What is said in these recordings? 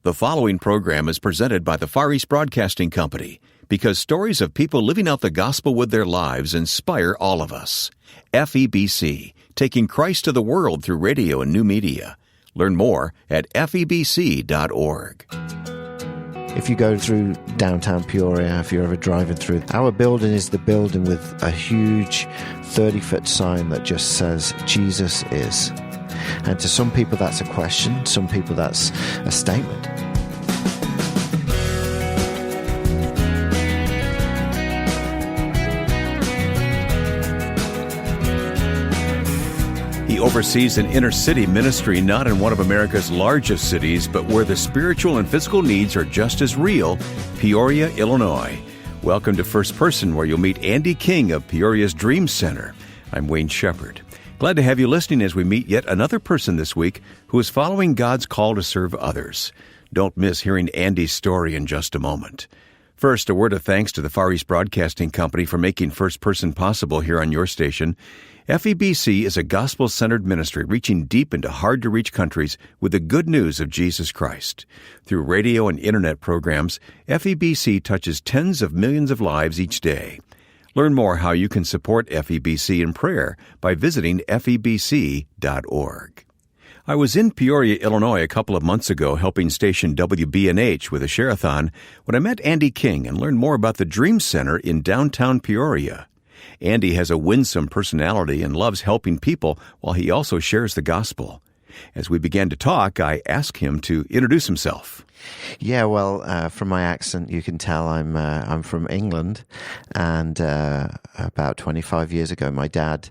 The following program is presented by the Far East Broadcasting Company because stories of people living out the gospel with their lives inspire all of us. FEBC, taking Christ to the world through radio and new media. Learn more at FEBC.org. If you go through downtown Peoria, if you're ever driving through, our building is the building with a huge 30-foot sign that just says, Jesus is. And to some people that's a question, some people that's a statement. He oversees an inner-city ministry not in one of America's largest cities, but where the spiritual and physical needs are just as real, Peoria, Illinois. Welcome to First Person, where you'll meet Andy King of Peoria's Dream Center. I'm Wayne Shepherd. Glad to have you listening as we meet yet another person this week who is following God's call to serve others. Don't miss hearing Andy's story in just a moment. First, a word of thanks to the Far East Broadcasting Company for making First Person possible here on your station. FEBC is a gospel-centered ministry reaching deep into hard-to-reach countries with the good news of Jesus Christ. Through radio and internet programs, FEBC touches tens of millions of lives each day. Learn more how you can support FEBC in prayer by visiting febc.org. I was in Peoria, Illinois a couple of months ago helping station WBNH with a share-a-thon when I met Andy King and learned more about the Dream Center in downtown Peoria. Andy has a winsome personality and loves helping people while he also shares the gospel. As we began to talk, I asked him to introduce himself. Yeah, well, from my accent, you can tell I'm from England, and about 25 years ago, my dad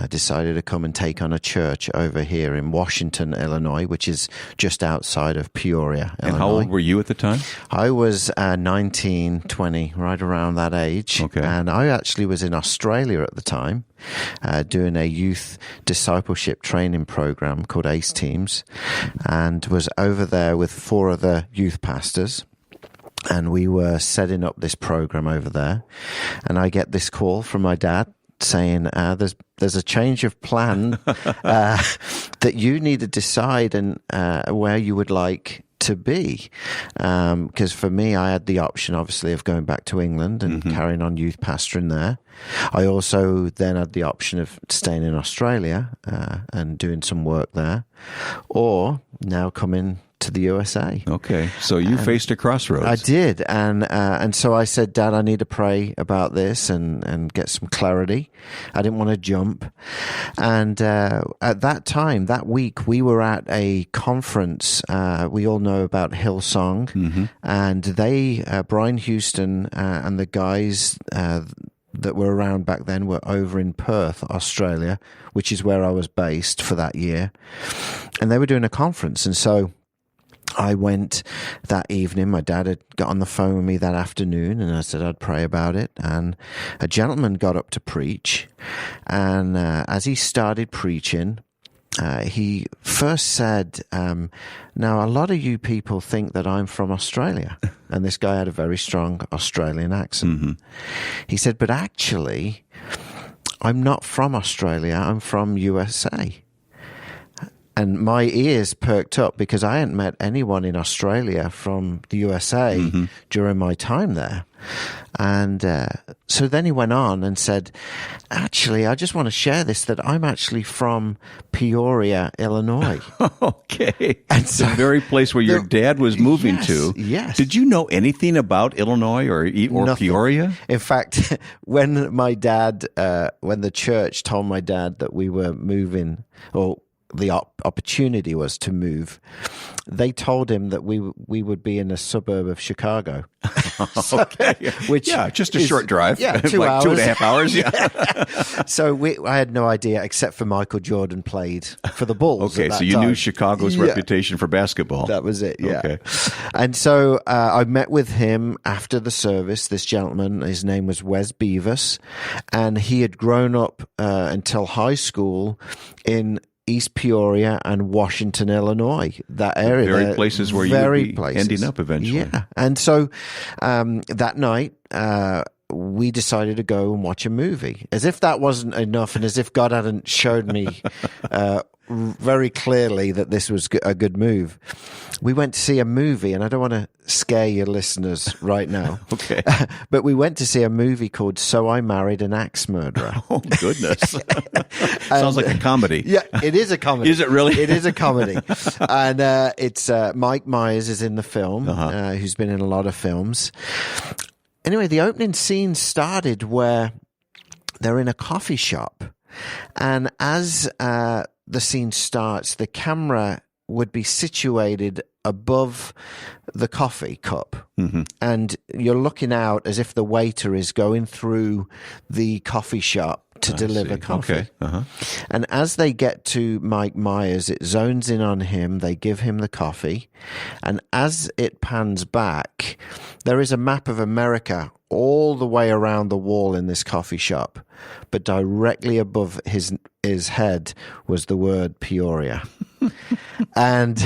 decided to come and take on a church over here in Washington, Illinois, which is just outside of Peoria, Illinois. And how old were you at the time? I was 19, 20, right around that age. Okay. And I actually was in Australia at the time, doing a youth discipleship training program called ACE Teams, and was over there with 4 other youth pastors. And we were setting up this program over there. And I get this call from my dad saying, there's a change of plan that you need to decide and where you would like to be. Because for me, I had the option, obviously, of going back to England and carrying on youth pastoring there. I also then had the option of staying in Australia and doing some work there, or now coming to the USA. Okay, so you faced a crossroads. I did, and so I said, Dad, I need to pray about this and get some clarity. I didn't want to jump. And at that time, that week, we were at a conference. We all know about Hillsong, and they, Brian Houston and the guys that were around back then were over in Perth, Australia, which is where I was based for that year. And they were doing a conference, and so I went that evening. My dad had got on the phone with me that afternoon, and I said I'd pray about it. And a gentleman got up to preach, and as he started preaching, he first said, now, a lot of you people think that I'm from Australia. And this guy had a very strong Australian accent. He said, but actually, I'm not from Australia. I'm from USA. And my ears perked up because I hadn't met anyone in Australia from the USA during my time there. And so then he went on and said, actually, I just want to share this, that I'm actually from Peoria, Illinois. Okay. And so, the very place where your dad was moving to. Yes. Did you know anything about Illinois or Nothing. Peoria? In fact, when my dad, when the church told my dad that we were moving, or the opportunity was to move, they told him that we would be in a suburb of Chicago. Okay. Which just a short drive. Yeah, 2 like hours. 2.5 hours. Yeah. So I had no idea, except for Michael Jordan played for the Bulls. Okay, so you knew Chicago's reputation for basketball. That was it, yeah. Okay. And so I met with him after the service, this gentleman. His name was Wes Beavis, and he had grown up until high school in East Peoria and Washington, Illinois, that area. Very places where you would be ending up eventually. Yeah. And so that night, we decided to go and watch a movie. As if that wasn't enough, and as if God hadn't showed me very clearly that this was a good move. We went to see a movie, and I don't want to scare your listeners right now. Okay. But we went to see a movie called So I Married an Axe Murderer. Oh, goodness. Sounds like a comedy. Yeah, it is a comedy. Is it really? It is a comedy. And it's Mike Myers is in the film, who's been in a lot of films. Anyway, the opening scene started where they're in a coffee shop. And as the scene starts, the camera would be situated above the coffee cup. Mm-hmm. And you're looking out as if the waiter is going through the coffee shop to deliver coffee. Okay. Uh-huh. And as they get to Mike Myers, it zones in on him. They give him the coffee. And as it pans back, there is a map of America all the way around the wall in this coffee shop. But directly above his head was the word Peoria. And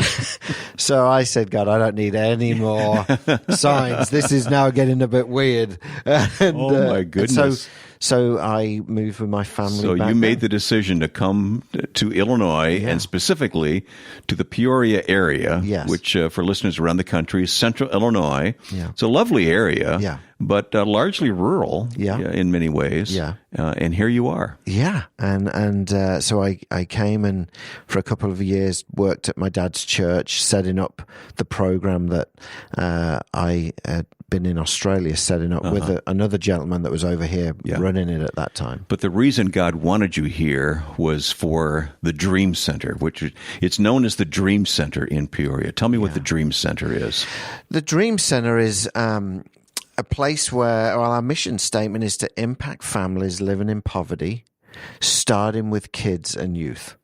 so I said, God, I don't need any more signs. This is now getting a bit weird. And, oh, my goodness. So I moved with my family. So you made the decision to come to Illinois and specifically to the Peoria area, which for listeners around the country is central Illinois. Yeah. It's a lovely area, but largely rural in many ways. Yeah. And here you are. Yeah. And so I came and for a couple of years worked at my dad's church, setting up the program that I had been in Australia setting up with another gentleman that was over here running it at that time. But the reason God wanted you here was for the Dream Center, which it's known as the Dream Center in Peoria. Tell me what the Dream Center is. The Dream Center is a place where, well, our mission statement is to impact families living in poverty, starting with kids and youth.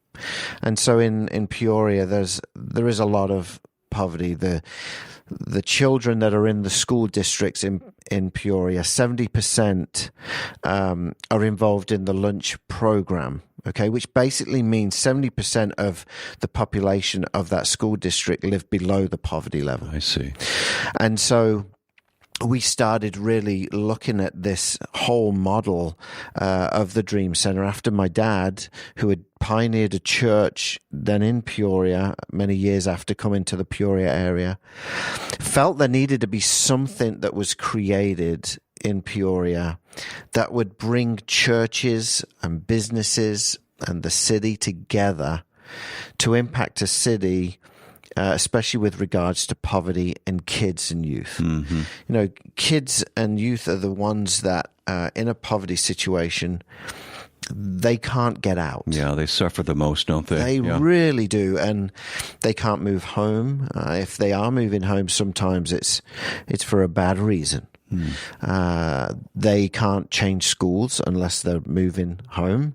And so in Peoria, there is a lot of poverty. The children that are in the school districts in Peoria, 70% are involved in the lunch program, okay, which basically means 70% of the population of that school district live below the poverty level. I see. And so we started really looking at this whole model of the Dream Center after my dad, who had pioneered a church then in Peoria many years after coming to the Peoria area, felt there needed to be something that was created in Peoria that would bring churches and businesses and the city together to impact a city, especially with regards to poverty and kids and youth. Mm-hmm. You know, kids and youth are the ones that, in a poverty situation, they can't get out. Yeah, they suffer the most, don't they? They really do, and they can't move home. If they are moving home, sometimes it's for a bad reason. They can't change schools unless they're moving home.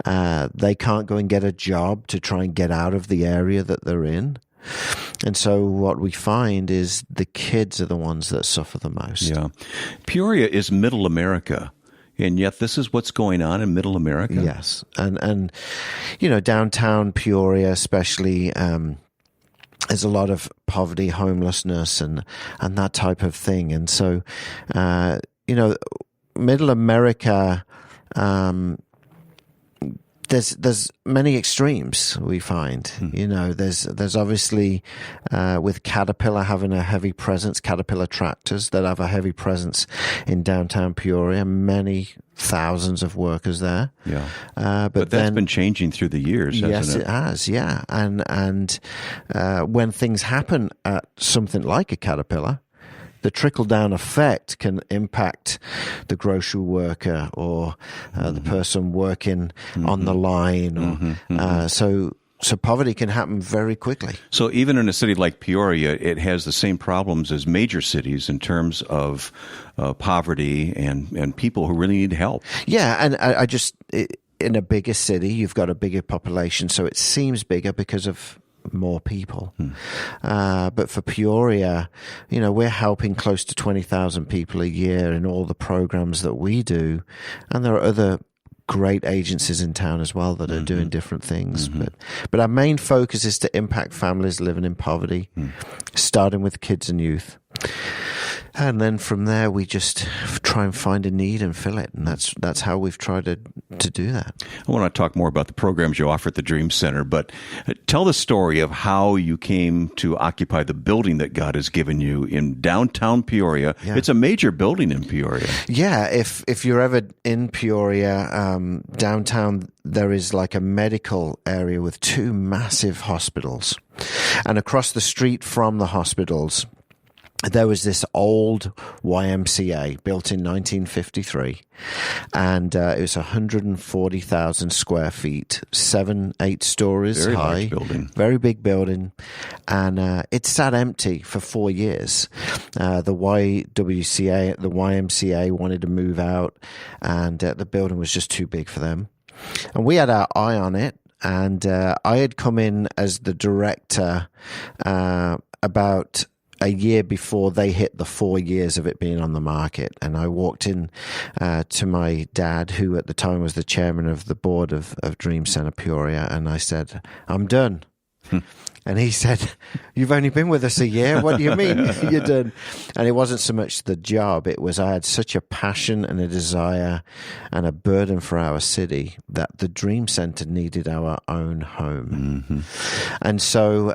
They can't go and get a job to try and get out of the area that they're in. And so what we find is the kids are the ones that suffer the most. Yeah. Peoria is middle America, and yet this is what's going on in middle America. Yes. And you know, downtown Peoria especially, there's a lot of poverty, homelessness, and that type of thing. And so, you know, middle America, there's many extremes we find. You know, there's obviously with Caterpillar having a heavy presence, Caterpillar tractors that have a heavy presence in downtown Peoria, many thousands of workers there. Yeah, but that's been changing through the years, hasn't it? Yes, it has. Yeah, and when things happen at something like a Caterpillar, the trickle-down effect can impact the grocery worker or the person working on the line. Or, so poverty can happen very quickly. So even in a city like Peoria, it has the same problems as major cities in terms of poverty and people who really need help. Yeah, and I just, in a bigger city, you've got a bigger population, so it seems bigger because of more people. But for Peoria, you know, we're helping close to 20,000 people a year in all the programs that we do. And there are other great agencies in town as well that are doing different things. But our main focus is to impact families living in poverty, starting with kids and youth. And then from there, we just try and find a need and fill it. And that's how we've tried to do that. I want to talk more about the programs you offer at the Dream Center, but tell the story of how you came to occupy the building that God has given you in downtown Peoria. Yeah. It's a major building in Peoria. Yeah, if you're ever in Peoria, downtown, there is like a medical area with 2 massive hospitals. And across the street from the hospitals, there was this old YMCA built in 1953, and it was 140,000 square feet, 8 stories very high. Large building. Very big building. And it sat empty for 4 years. The YMCA wanted to move out, and the building was just too big for them. And we had our eye on it, and I had come in as the director about a year before they hit the 4 years of it being on the market. And I walked in to my dad, who at the time was the chairman of the board of Dream Center Peoria, and I said, "I'm done." And he said, "You've only been with us a year? What do you mean you're done?" And it wasn't so much the job. It was I had such a passion and a desire and a burden for our city that the Dream Center needed our own home. Mm-hmm. And so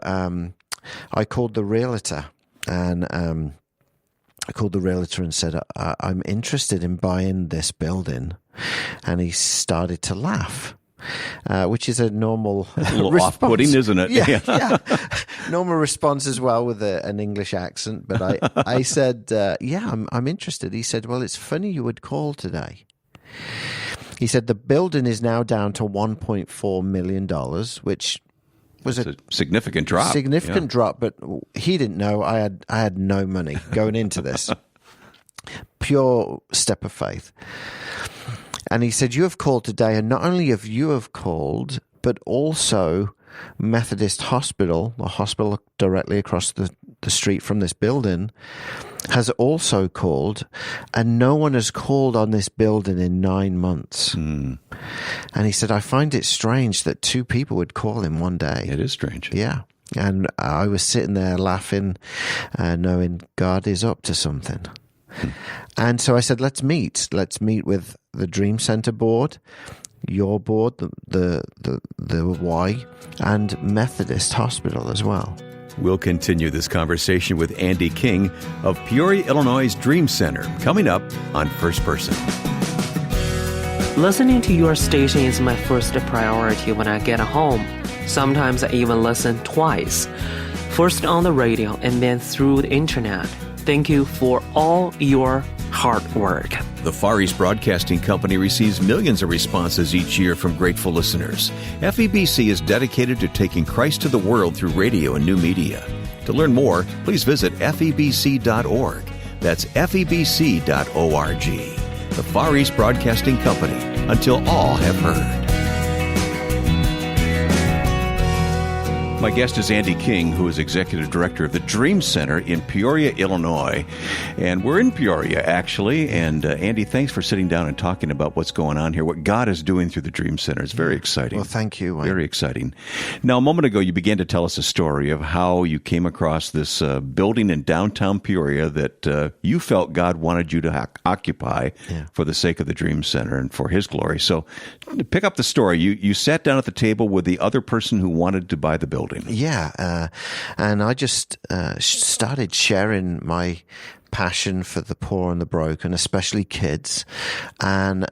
I called the realtor. And I called the realtor and said, "I'm interested in buying this building." And he started to laugh, which is a normal a little off-putting, isn't it? Yeah. Normal response as well with an English accent. But I said, "Yeah, I'm interested." He said, "Well, it's funny you would call today." He said, "The building is now down to $1.4 million, which was a significant drop. Significant drop, but he didn't know I had no money going into this. Pure step of faith. And he said, "You have called today, and not only have you called, but also Methodist Hospital, the hospital directly across the street from this building, has also called, and no one has called on this building in 9 months." And he said, "I find it strange that 2 people would call in one day." It is strange. Yeah. And I was sitting there laughing, knowing God is up to something. And so I said, let's meet with the Dream Center board, your board, the Y, and Methodist Hospital as well. We'll continue this conversation with Andy King of Peoria, Illinois' Dream Center, coming up on First Person. Listening to your station is my first priority when I get home. Sometimes I even listen twice. First on the radio and then through the internet. Thank you for all your hard work. The Far East Broadcasting Company receives millions of responses each year from grateful listeners. FEBC is dedicated to taking Christ to the world through radio and new media. To learn more, please visit febc.org. That's febc.org. The Far East Broadcasting Company, until all have heard. My guest is Andy King, who is Executive Director of the Dream Center in Peoria, Illinois. And we're in Peoria, actually. And Andy, thanks for sitting down and talking about what's going on here, what God is doing through the Dream Center. It's very exciting. Well, thank you, Wayne. Very exciting. Now, a moment ago, you began to tell us a story of how you came across this building in downtown Peoria that you felt God wanted you to occupy for the sake of the Dream Center and for His glory. So pick up the story. You sat down at the table with the other person who wanted to buy the building. Yeah, and I just started sharing my passion for the poor and the broken, especially kids, and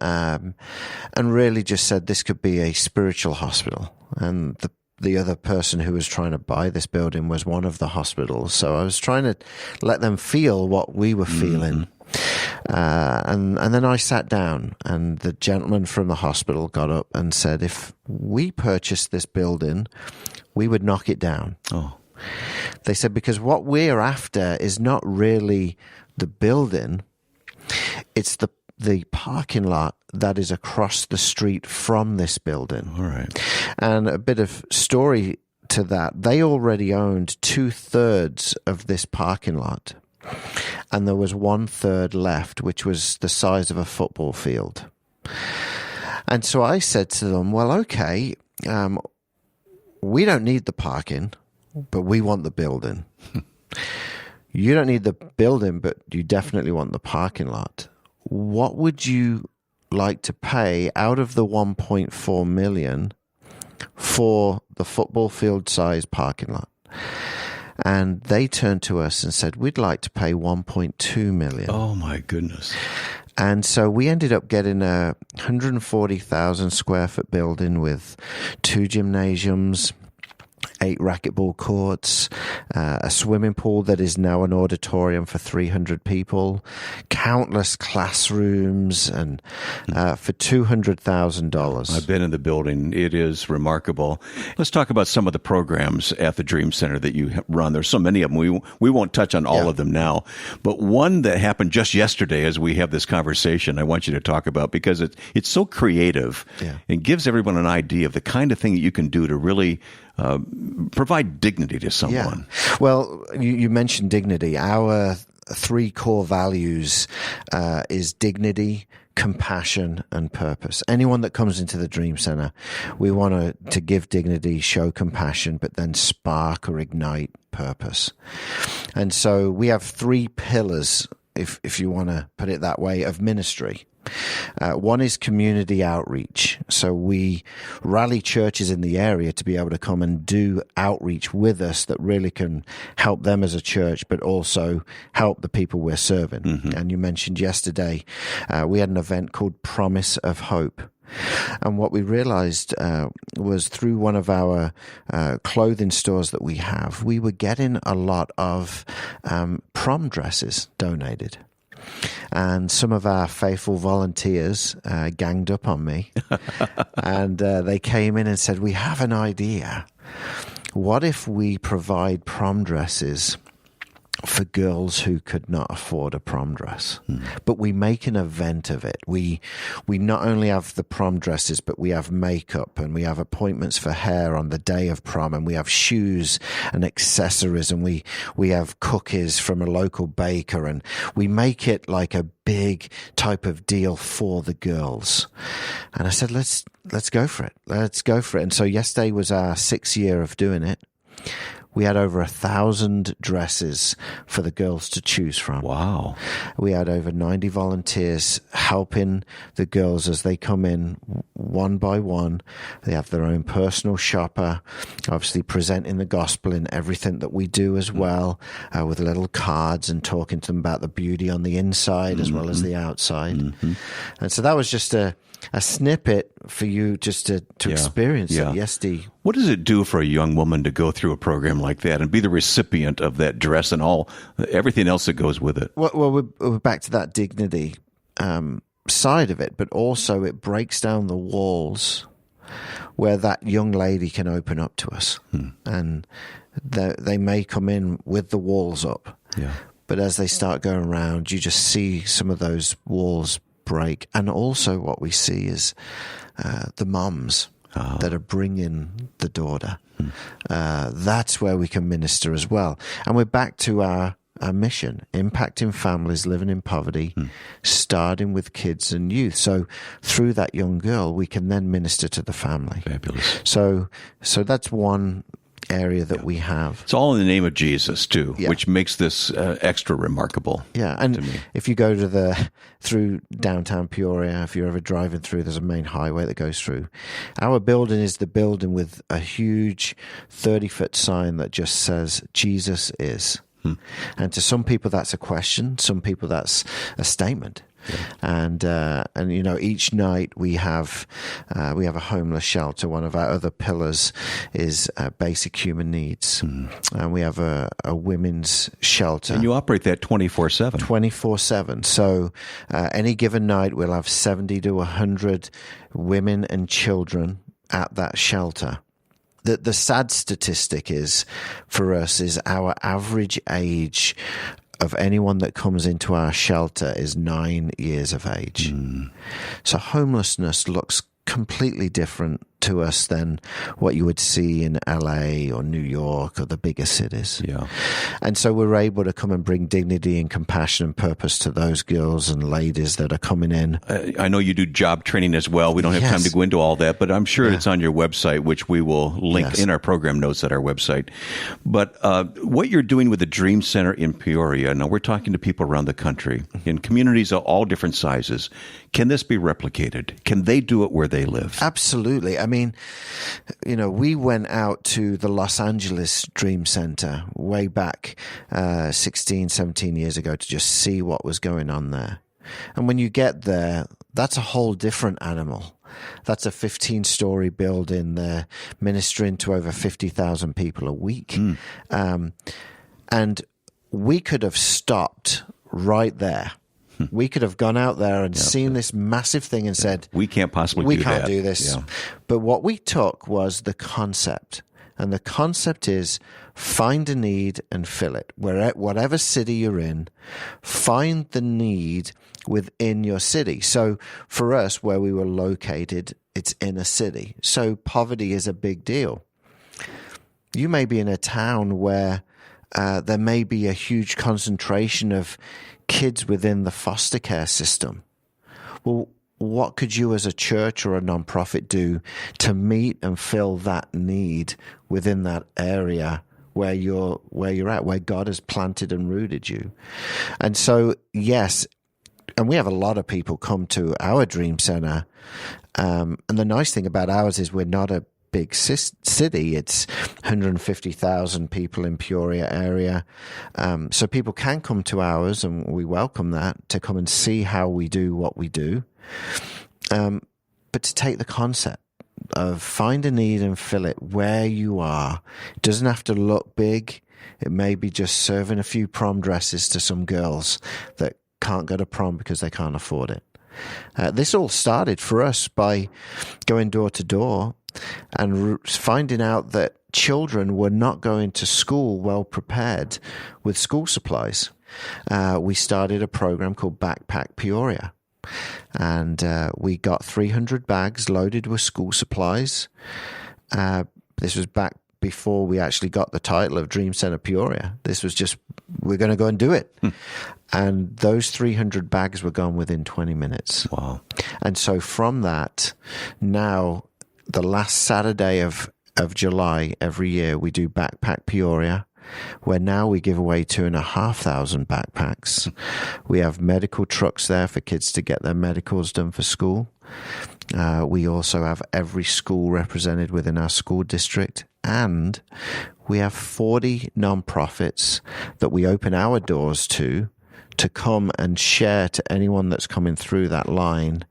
really just said this could be a spiritual hospital. And the other person who was trying to buy this building was one of the hospitals, so I was trying to let them feel what we were feeling. And then I sat down, and the gentleman from the hospital got up and said, "If we purchased this building, we would knock it down." Oh. They said, because what we're after is not really the building, it's the parking lot that is across the street from this building. All right. And a bit of story to that, they already owned 2/3 of this parking lot. And there was 1/3 left, which was the size of a football field. And so I said to them, well, okay, we don't need the parking, but we want the building. you don't need the building, but you definitely want the parking lot. What would you like to pay out of the 1.4 million for the football field size parking lot? And they turned to us and said, we'd like to pay 1.2 million. Oh my goodness. And so we ended up getting a 140,000 square foot building with 2 gymnasiums, 8 racquetball courts, a swimming pool that is now an auditorium for 300 people, countless classrooms, and for $200,000. I've been in the building. It is remarkable. Let's talk about some of the programs at the Dream Center that you run. There's so many of them. We won't touch on all of them now. But one that happened just yesterday as we have this conversation, I want you to talk about because it's so creative and gives everyone an idea of the kind of thing that you can do to really provide dignity to someone. Yeah. Well, you mentioned dignity. Our 3 core values is dignity, compassion, and purpose. Anyone that comes into the Dream Center, we want to give dignity, show compassion, but then spark or ignite purpose. And so we have 3 pillars, if you want to put it that way, of ministry. One is community outreach. So we rally churches in the area to be able to come and do outreach with us that really can help them as a church, but also help the people we're serving. Mm-hmm. And you mentioned yesterday, we had an event called Promise of Hope. And what we realized was through one of our clothing stores that we have, we were getting a lot of prom dresses donated. And some of our faithful volunteers ganged up on me. And they came in and said, we have an idea. What if we provide prom dresses for girls who could not afford a prom dress? But we make an event of it. We not only have the prom dresses, but we have makeup and we have appointments for hair on the day of prom, and we have shoes and accessories, and we have cookies from a local baker, and we make it like a big type of deal for the girls. And I said, let's go for it. Let's go for it. And so yesterday was our 6th year of doing it. We had over 1,000 dresses for the girls to choose from. Wow. We had over 90 volunteers helping the girls as they come in one by one. They have their own personal shopper, obviously presenting the gospel in everything that we do as well, with little cards and talking to them about the beauty on the inside as well as the outside. Mm-hmm. And so that was just a snippet for you just to experience it yesterday. What does it do for a young woman to go through a program like that and be the recipient of that dress and everything else that goes with it? Well, we're back to that dignity side of it, but also it breaks down the walls where that young lady can open up to us. And they may come in with the walls up, but as they start going around, you just see some of those walls break. And also what we see is the moms that are bringing the daughter. That's where we can minister as well. And we're back to our mission, impacting families living in poverty, starting with kids and youth. So through that young girl, we can then minister to the family. Fabulous. So that's one area that we have. It's all in the name of Jesus too, which makes this extra remarkable. Yeah, and if you go through downtown Peoria, if you're ever driving through, there's a main highway that goes through. Our building is the building with a huge 30-foot sign that just says, Jesus is. And to some people that's a question, some people that's a statement. And you know, each night we have a homeless shelter. One of our other pillars is basic human needs, and we have a women's shelter. And you operate that 24/7. 24/7. So any given night we'll have 70 to 100 women and children at that shelter. The sad statistic is for us is our average age of anyone that comes into our shelter is 9 years of age. So homelessness looks completely different to us than what you would see in LA or New York or the bigger cities. Yeah. And so we're able to come and bring dignity and compassion and purpose to those girls and ladies that are coming in. I know you do job training as well. We don't have time to go into all that, but I'm sure it's on your website, which we will link in our program notes at our website. But what you're doing with the Dream Center in Peoria, now we're talking to people around the country in communities of all different sizes. Can this be replicated? Can they do it where they live? Absolutely. I mean, we went out to the Los Angeles Dream Center way back 16, 17 years ago to just see what was going on there. And when you get there, that's a whole different animal. That's a 15-story building. They're ministering to over 50,000 people a week. And we could have stopped right there. We could have gone out there and seen this massive thing and said, we can't possibly we do can't that. do this. Yeah. But what we took was the concept. And the concept is find a need and fill it. Whatever city you're in, find the need within your city. So for us, where we were located, it's in a city. So poverty is a big deal. You may be in a town where there may be a huge concentration of kids within the foster care system. Well, what could you as a church or a nonprofit do to meet and fill that need within that area where you're at, where God has planted and rooted you? And so, yes, and we have a lot of people come to our Dream Center. And the nice thing about ours is we're not a big city. It's 150,000 people in Peoria area. So people can come to ours, and we welcome that, to come and see how we do what we do. But to take the concept of find a need and fill it where you are. It doesn't have to look big. It may be just serving a few prom dresses to some girls that can't go to prom because they can't afford it. This all started for us by going door to door and finding out that children were not going to school well prepared with school supplies. We started a program called Backpack Peoria, and we got 300 bags loaded with school supplies. This was back before we actually got the title of Dream Center Peoria. This was just, we're going to go and do it. And those 300 bags were gone within 20 minutes. Wow. And so from that, now the last Saturday of July every year, we do Backpack Peoria, where now we give away 2,500 backpacks. We have medical trucks there for kids to get their medicals done for school. We also have every school represented within our school district, and we have 40 nonprofits that we open our doors to come and share to anyone that's coming through that line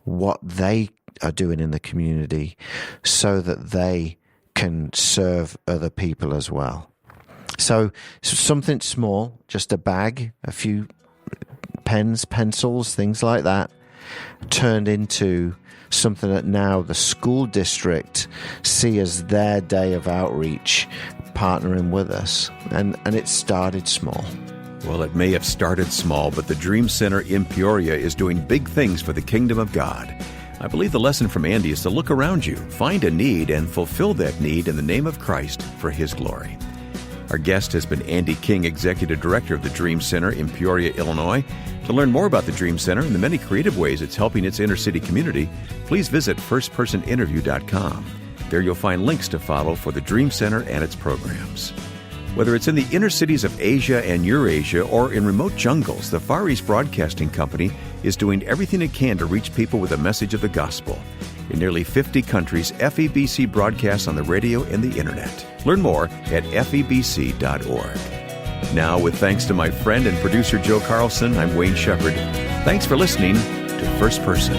what they are doing in the community so that they can serve other people as well. So something small, just a bag, a few pens, pencils, things like that, turned into something that now the school district see as their day of outreach, partnering with us. And it started small. Well, it may have started small, but the Dream Center in Peoria is doing big things for the kingdom of God. I believe the lesson from Andy is to look around you, find a need, and fulfill that need in the name of Christ for His glory. Our guest has been Andy King, Executive Director of the Dream Center in Peoria, Illinois. To learn more about the Dream Center and the many creative ways it's helping its inner-city community, please visit firstpersoninterview.com. There you'll find links to follow for the Dream Center and its programs. Whether it's in the inner cities of Asia and Eurasia or in remote jungles, the Far East Broadcasting Company is doing everything it can to reach people with a message of the gospel. In nearly 50 countries, FEBC broadcasts on the radio and the internet. Learn more at febc.org. Now, with thanks to my friend and producer Joe Carlson, I'm Wayne Shepherd. Thanks for listening to First Person.